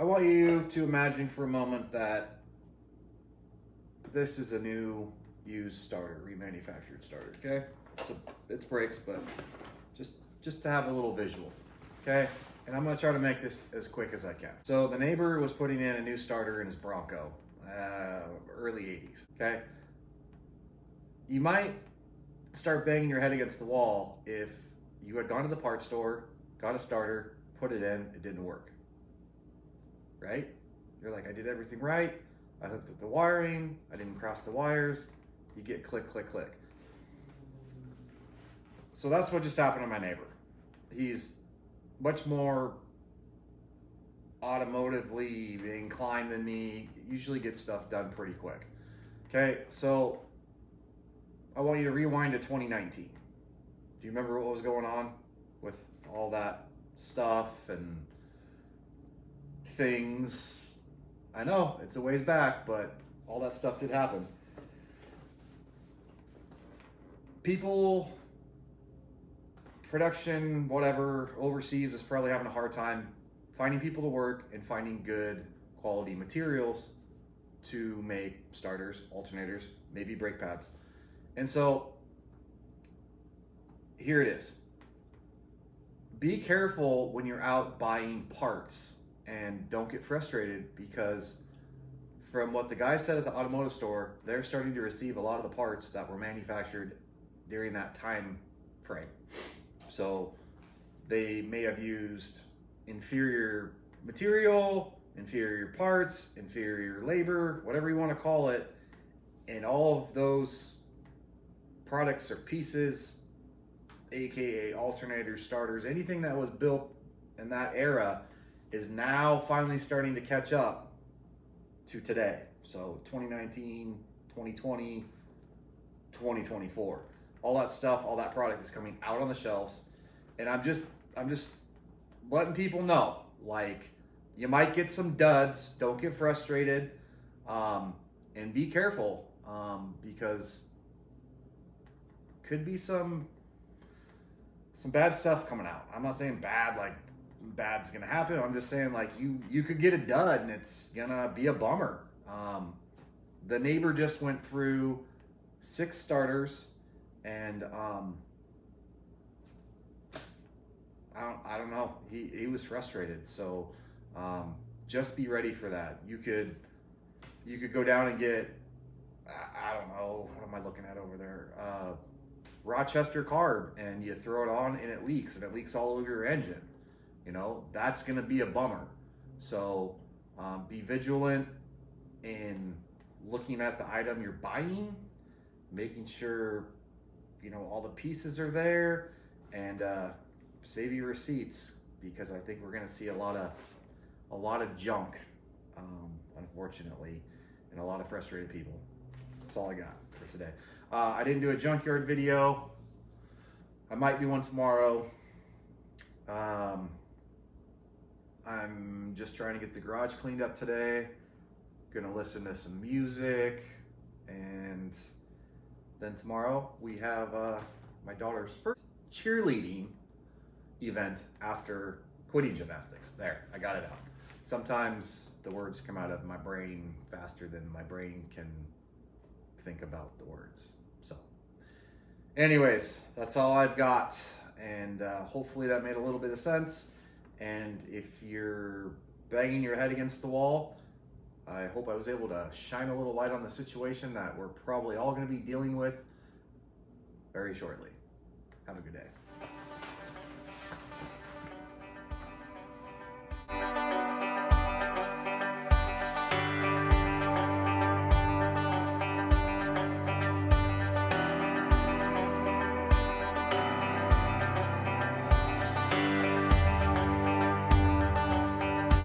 I want you to imagine for a moment that this is a new used starter, remanufactured starter, okay? So it's brakes, but just to have a little visual, okay? And I'm gonna try to make this as quick as I can. So the neighbor was putting in a new starter in his Bronco, early 80s, okay? You might start banging your head against the wall if you had gone to the parts store, got a starter, put it in, it didn't work, right? You're like, I did everything right. I hooked up the wiring, I didn't cross the wires. You get click, click, click. So that's what just happened to my neighbor. He's much more automotively inclined than me, usually gets stuff done pretty quick. Okay, so I want you to rewind to 2019. Do you remember what was going on with all that stuff and things? I know it's a ways back, but all that stuff did happen. People, production, whatever, overseas is probably having a hard time finding people to work and finding good quality materials to make starters, alternators, maybe brake pads. And so here it is. Be careful when you're out buying parts. And don't get frustrated, because from what the guy said at the automotive store, they're starting to receive a lot of the parts that were manufactured during that time frame. So they may have used inferior material, inferior parts, inferior labor, whatever you want to call it. And all of those products or pieces, AKA alternators, starters, anything that was built in that era is now finally starting to catch up to today. So 2019, 2020, 2024. All that stuff, all that product is coming out on the shelves. And I'm just letting people know, like, you might get some duds, don't get frustrated, and be careful, because could be some bad stuff coming out. I'm not saying bad, like bad's gonna happen. I'm just saying, like, you could get a dud and it's gonna be a bummer. The neighbor just went through 6 starters, and I don't know, he was frustrated. So just be ready for that. You could go down and get, I don't know, what am I looking at over there, Rochester carb, and you throw it on and it leaks all over your engine. You know, that's going to be a bummer. So be vigilant in looking at the item you're buying, making sure, you know, all the pieces are there, and save your receipts, because I think we're going to see a lot of junk, unfortunately, and a lot of frustrated people. That's all I got for today. I didn't do a junkyard video. I might do one tomorrow. I'm just trying to get the garage cleaned up today. Gonna listen to some music, and then tomorrow we have my daughter's first cheerleading event after quitting gymnastics. There, I got it out. Sometimes the words come out of my brain faster than my brain can think about the words. So anyways, that's all I've got, and hopefully that made a little bit of sense. And if you're banging your head against the wall, I hope I was able to shine a little light on the situation that we're probably all going to be dealing with very shortly. Have a good day.